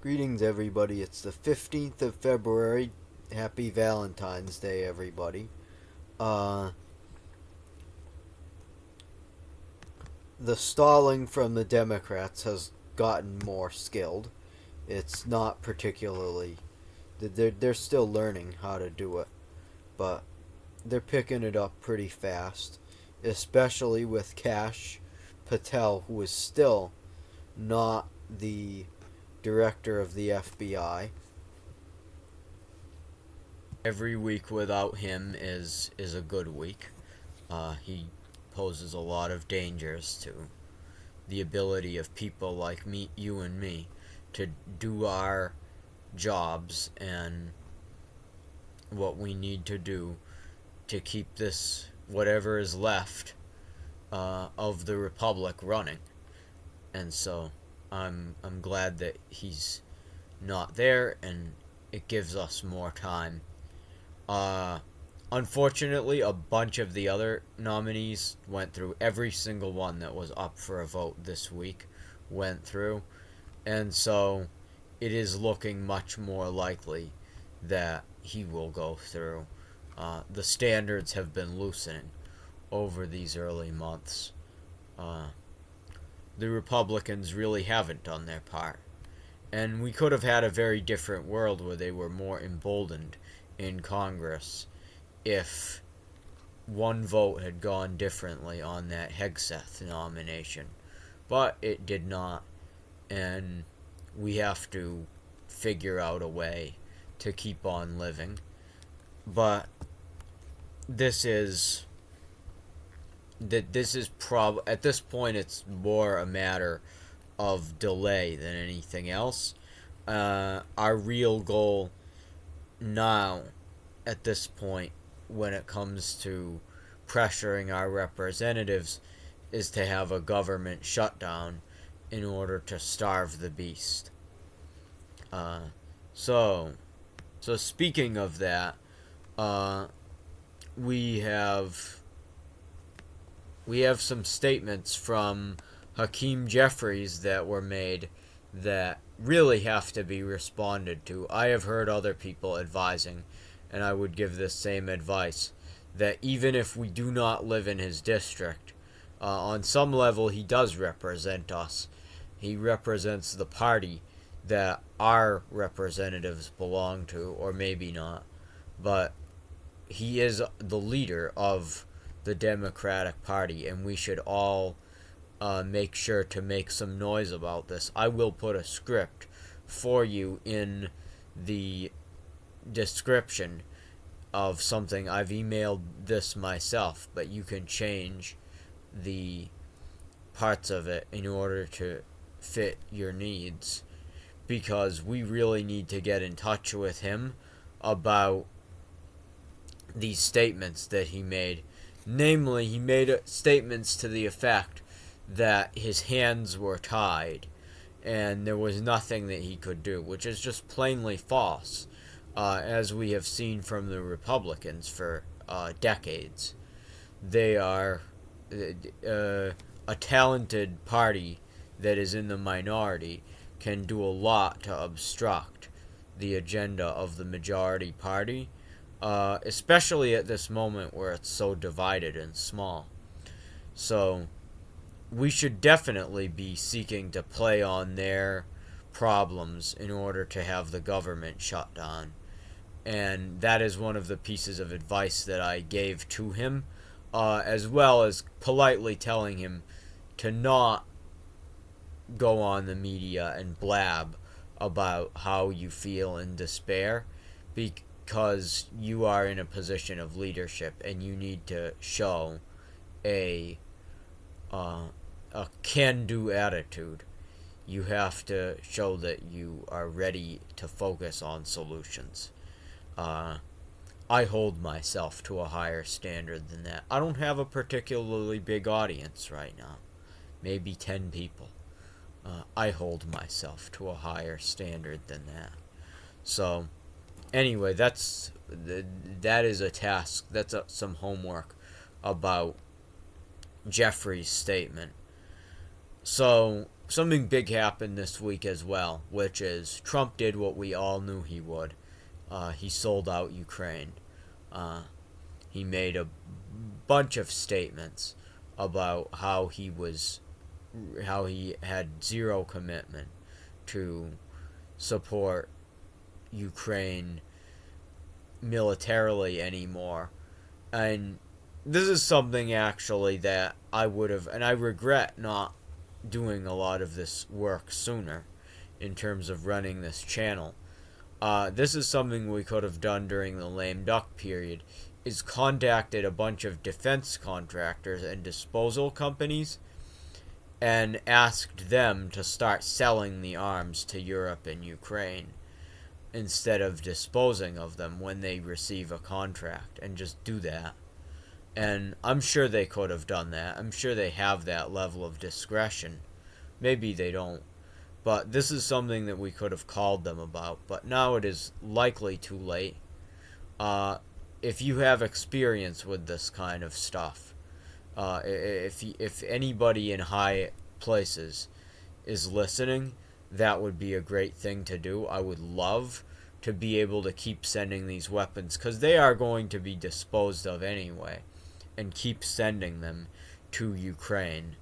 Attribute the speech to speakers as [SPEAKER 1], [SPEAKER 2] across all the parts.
[SPEAKER 1] Greetings, everybody. It's the 15th of February. Happy Valentine's Day, everybody. Uh, the stalling from the Democrats has gotten more skilled. It's not particularly. They're still learning how to do it, but they're picking it up pretty fast, especially with Kash Patel, who is still not the director of the FBI. Every week without him is a good week. He poses a lot of dangers to the ability of people like me, you and me, to do our jobs and what we need to do to keep this, whatever is left of the republic, running. And so I'm glad that he's not there, and it gives us more time. Unfortunately, a bunch of the other nominees went through. Every single one that was up for a vote this week went through, and so it is looking much more likely that he will go through. The standards have been loosening over these early months. The Republicans really haven't done their part. And we could have had a very different world where they were more emboldened in Congress if one vote had gone differently on that Hegseth nomination. But it did not, and we have to figure out a way to keep on living. But this is at this point it's more a matter of delay than anything else. Our real goal now, at this point, when it comes to pressuring our representatives, is to have a government shutdown in order to starve the beast. So speaking of that, we have some statements from Hakeem Jeffries that were made that really have to be responded to. I have heard other people advising, and I would give this same advice, that even if we do not live in his district, on some level he does represent us. He represents the party that our representatives belong to, or maybe not, but he is the leader of the Democratic Party, and we should all make sure to make some noise about this. I will put a script for you in the description of something. I've emailed this myself, but you can change the parts of it in order to fit your needs, because we really need to get in touch with him about these statements that he made. Namely, he made statements to the effect that his hands were tied and there was nothing that he could do, which is just plainly false, as we have seen from the Republicans for decades. They are a talented party that is in the minority, can do a lot to obstruct the agenda of the majority party, especially at this moment where it's so divided and small. So we should definitely be seeking to play on their problems in order to have the government shut down. And that is one of the pieces of advice that I gave to him, as well as politely telling him to not go on the media and blab about how you feel in despair, because you are in a position of leadership and you need to show a can-do attitude. You have to show that you are ready to focus on solutions. I hold myself to a higher standard than that. I don't have a particularly big audience right now, maybe 10 people. I hold myself to a higher standard than that. So, anyway, that is a task. That's some homework about Jeffrey's statement. So, something big happened this week as well, which is Trump did what we all knew he would. He sold out Ukraine. Uh, he made a bunch of statements about how he had zero commitment to support Ukraine militarily anymore. And this is something actually that I would have, and I regret not doing a lot of this work sooner in terms of running this channel. This is something we could have done during the lame duck period, is contacted a bunch of defense contractors and disposal companies and asked them to start selling the arms to Europe and Ukraine instead of disposing of them when they receive a contract, and just do that. And I'm sure they could have done that. I'm sure they have that level of discretion. Maybe they don't. But this is something that we could have called them about. But now it is likely too late. If you have experience with this kind of stuff, if anybody in high places is listening, that would be a great thing to do. I would love to be able to keep sending these weapons, because they are going to be disposed of anyway, and keep sending them to Ukraine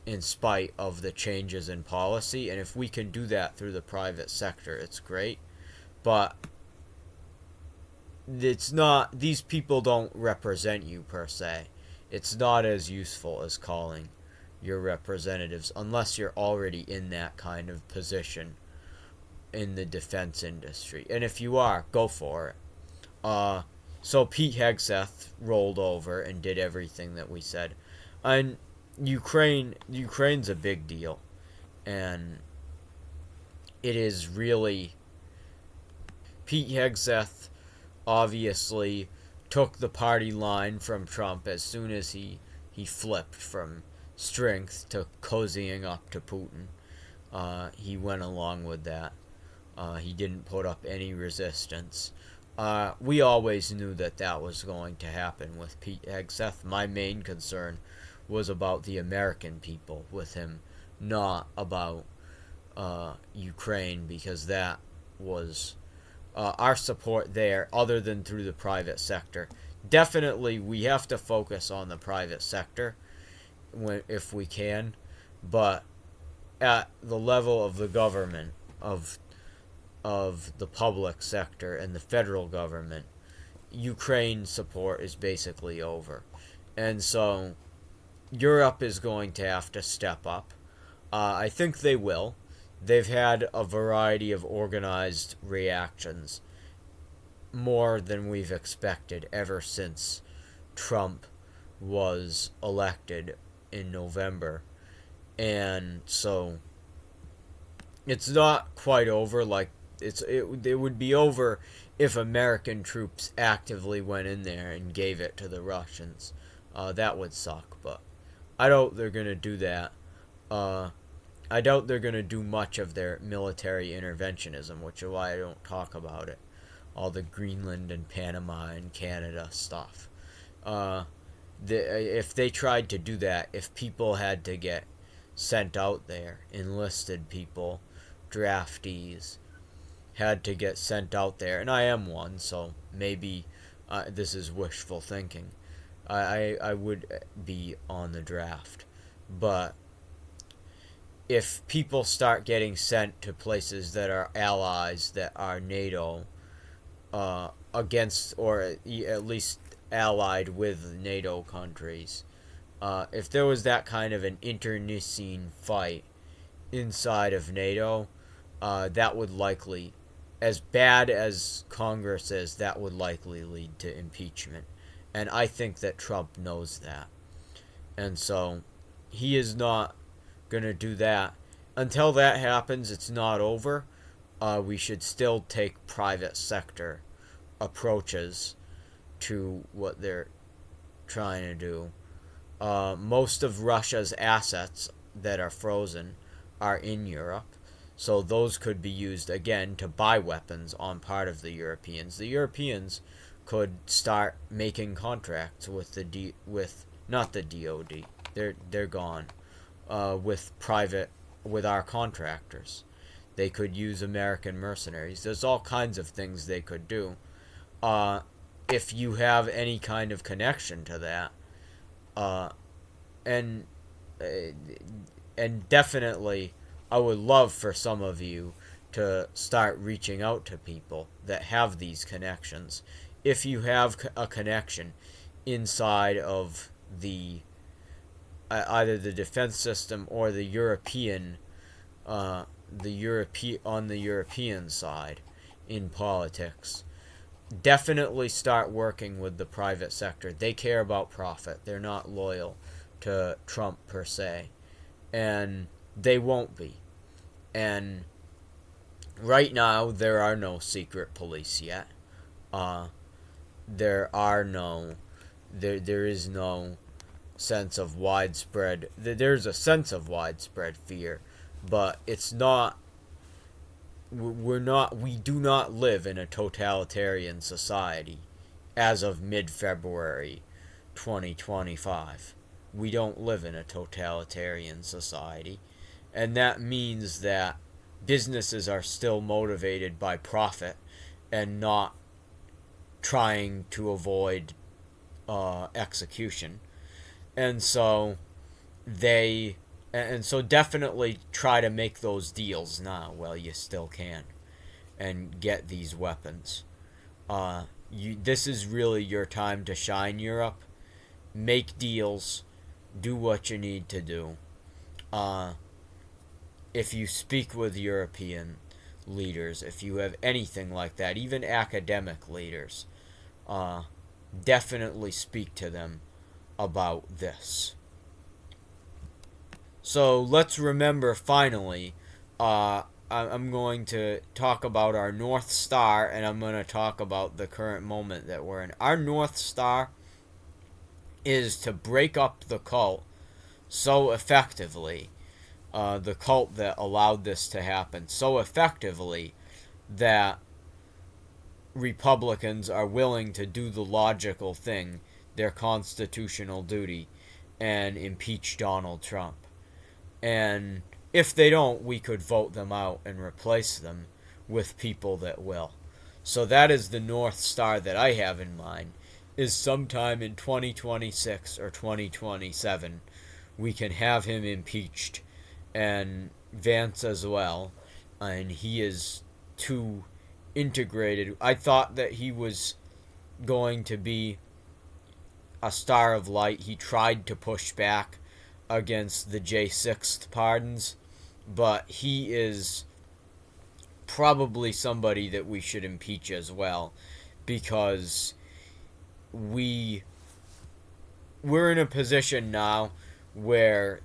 [SPEAKER 1] in spite of the changes in policy. And if we can do that through the private sector, it's great. But it's not, these people don't represent you per se. It's not as useful as calling your representatives unless you're already in that kind of position in the defense industry. And if you are, go for it. So Pete Hegseth rolled over and did everything that we said. And Ukraine's a big deal. And it is really, Pete Hegseth obviously took the party line from Trump as soon as he flipped from strength to cozying up to Putin. He went along with that. He didn't put up any resistance. We always knew that that was going to happen with Pete Hegseth. My main concern was about the American people with him, not about Ukraine, because that was our support there, other than through the private sector. Definitely, we have to focus on the private sector if we can, but at the level of the government, of the public sector and the federal government, Ukraine support is basically over. And so Europe is going to have to step up. I think they will. They've had a variety of organized reactions, more than we've expected ever since Trump was elected in November. And so it's not quite over. Like, it would be over if American troops actively went in there and gave it to the Russians. That would suck, but I doubt they're going to do that. I doubt they're going to do much of their military interventionism, which is why I don't talk about it. All the Greenland and Panama and Canada stuff. If they tried to do that, if people had to get sent out there, enlisted people, draftees, had to get sent out there, and I am one, so maybe this is wishful thinking. I would be on the draft. But if people start getting sent to places that are allies, that are NATO, against, or at least allied with NATO countries, if there was that kind of an internecine fight inside of NATO, that would likely, as bad as Congress is, that would likely lead to impeachment. And I think that Trump knows that. And so he is not going to do that. Until that happens, it's not over. We should still take private sector approaches to what they're trying to do. Most of Russia's assets that are frozen are in Europe, so those could be used again to buy weapons on part of the Europeans. The Europeans could start making contracts with not the DoD. They're gone. with our contractors. They could use American mercenaries. There's all kinds of things they could do. If you have any kind of connection to that, uh, and uh, and definitely, I would love for some of you to start reaching out to people that have these connections. If you have a connection inside of the either the defense system or on the European side in politics, definitely start working with the private sector. They care about profit. They're not loyal to Trump per se, and they won't be. And right now, there are no secret police yet. Uh, there is no sense of widespread. There's a sense of widespread fear, but it's not. We do not live in a totalitarian society as of mid-February 2025. We don't live in a totalitarian society, and that means that businesses are still motivated by profit and not trying to avoid execution. And so definitely try to make those deals now while you still can, and get these weapons. This is really your time to shine, Europe. Make deals. Do what you need to do. If you speak with European leaders, if you have anything like that, even academic leaders, definitely speak to them about this. So let's remember finally, I'm going to talk about our North Star, and I'm going to talk about the current moment that we're in. Our North Star is to break up the cult so effectively, the cult that allowed this to happen, so effectively that Republicans are willing to do the logical thing, their constitutional duty, and impeach Donald Trump. And if they don't, we could vote them out and replace them with people that will. So that is the North Star that I have in mind, is sometime in 2026 or 2027, we can have him impeached, and Vance as well, and he is too integrated. I thought that he was going to be a star of light. He tried to push back against the J6th pardons, but he is probably somebody that we should impeach as well, because we're in a position now where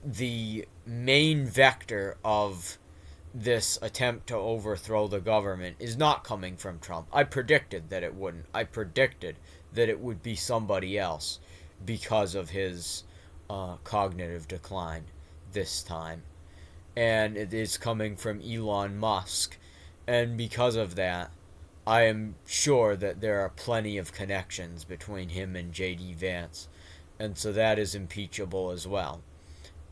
[SPEAKER 1] the main vector of this attempt to overthrow the government is not coming from Trump. I predicted that it wouldn't. I predicted that it would be somebody else because of his cognitive decline this time. And it is coming from Elon Musk. And because of that, I am sure that there are plenty of connections between him and J.D. Vance. And so that is impeachable as well.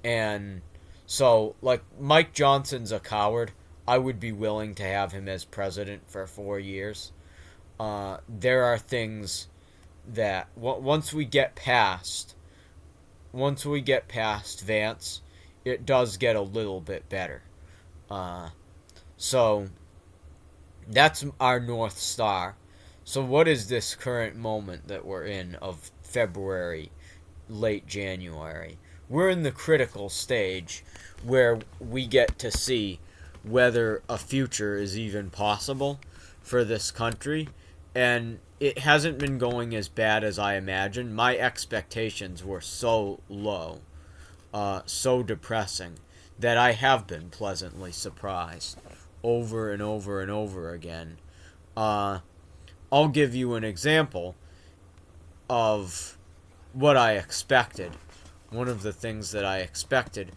[SPEAKER 1] And so, like, Mike Johnson's a coward. I would be willing to have him as president for 4 years. There are things that once we get past Vance, it does get a little bit better. So that's our North Star. So what is this current moment that we're in of February, late January? We're in the critical stage where we get to see whether a future is even possible for this country. And it hasn't been going as bad as I imagined. My expectations were so low, so depressing, that I have been pleasantly surprised over and over and over again. I'll give you an example of what I expected. One of the things that I expected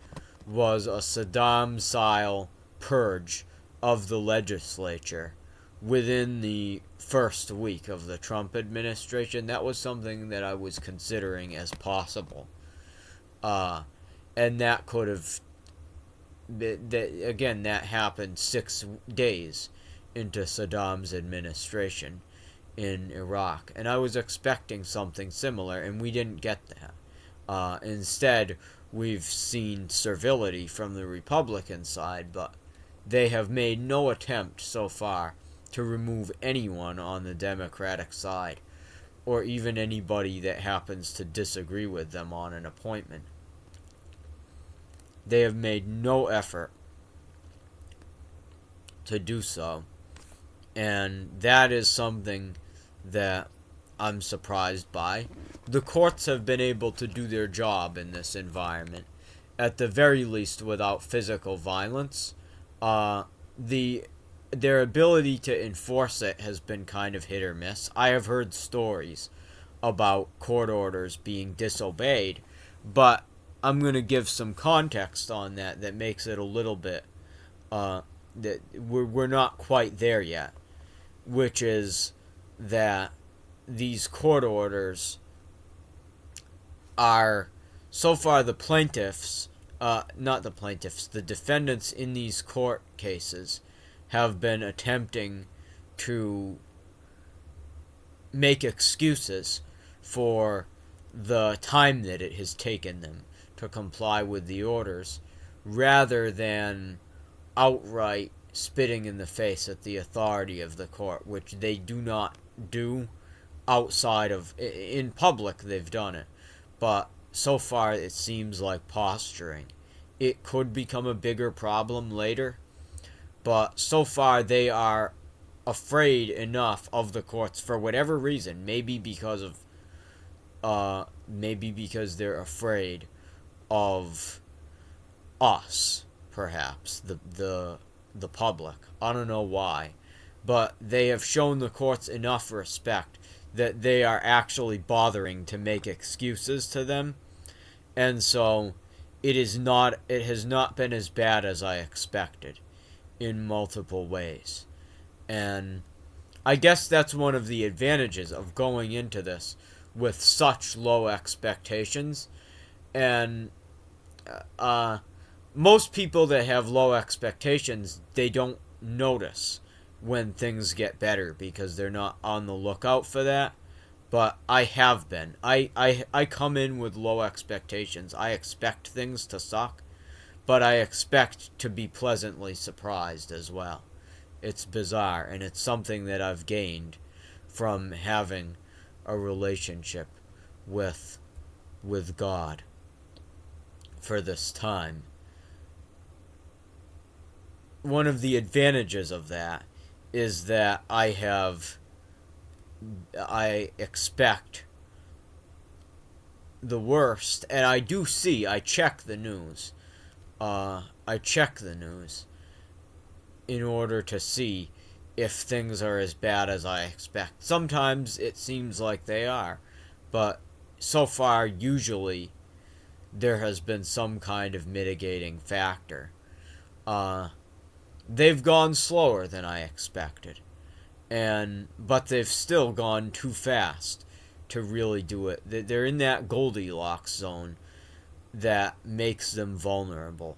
[SPEAKER 1] was a Saddam-style purge of the legislature within the first week of the Trump administration. That was something that I was considering as possible. And that could have, that happened 6 days into Saddam's administration in Iraq. And I was expecting something similar, and we didn't get that. Instead, we've seen servility from the Republican side, but they have made no attempt so far to remove anyone on the Democratic side, or even anybody that happens to disagree with them on an appointment. They have made no effort to do so. And that is something that I'm surprised by. The courts have been able to do their job in this environment, at the very least without physical violence. Their ability to enforce it has been kind of hit or miss. I have heard stories about court orders being disobeyed, but I'm going to give some context on that makes it a little bit that we're not quite there yet, which is that these court orders are, so far, the plaintiffs, not the plaintiffs, the defendants in these court cases have been attempting to make excuses for the time that it has taken them to comply with the orders, rather than outright spitting in the face at the authority of the court, which they do not do outside of, in public they've done it, but so far it seems like posturing. It could become a bigger problem later, but so far they are afraid enough of the courts for whatever reason. Maybe because they're afraid of us, perhaps the public. I don't know why, but they have shown the courts enough respect that they are actually bothering to make excuses to them, and so it has not been as bad as I expected in multiple ways. And I guess that's one of the advantages of going into this with such low expectations. And most people that have low expectations, they don't notice when things get better because they're not on the lookout for that. But I have been. I come in with low expectations. I expect things to suck, but I expect to be pleasantly surprised as well. It's bizarre, and it's something that I've gained from having a relationship with God for this time. One of the advantages of that is that I expect the worst, and I check the news. I check the news in order to see if things are as bad as I expect. Sometimes it seems like they are, but so far, usually, there has been some kind of mitigating factor. They've gone slower than I expected, but they've still gone too fast to really do it. They're in that Goldilocks zone that makes them vulnerable.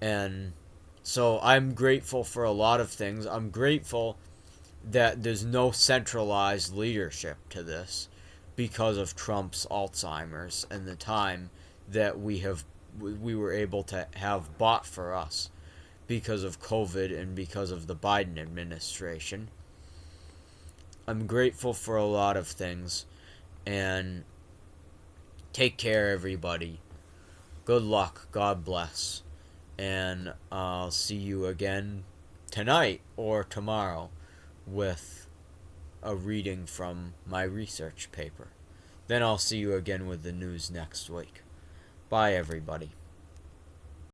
[SPEAKER 1] And so I'm grateful for a lot of things. I'm grateful that there's no centralized leadership to this because of Trump's Alzheimer's and the time that we were able to have bought for us because of COVID and because of the Biden administration. I'm grateful for a lot of things, and take care, everybody. Good luck. God bless. And I'll see you again tonight or tomorrow with a reading from my research paper. Then I'll see you again with the news next week. Bye, everybody.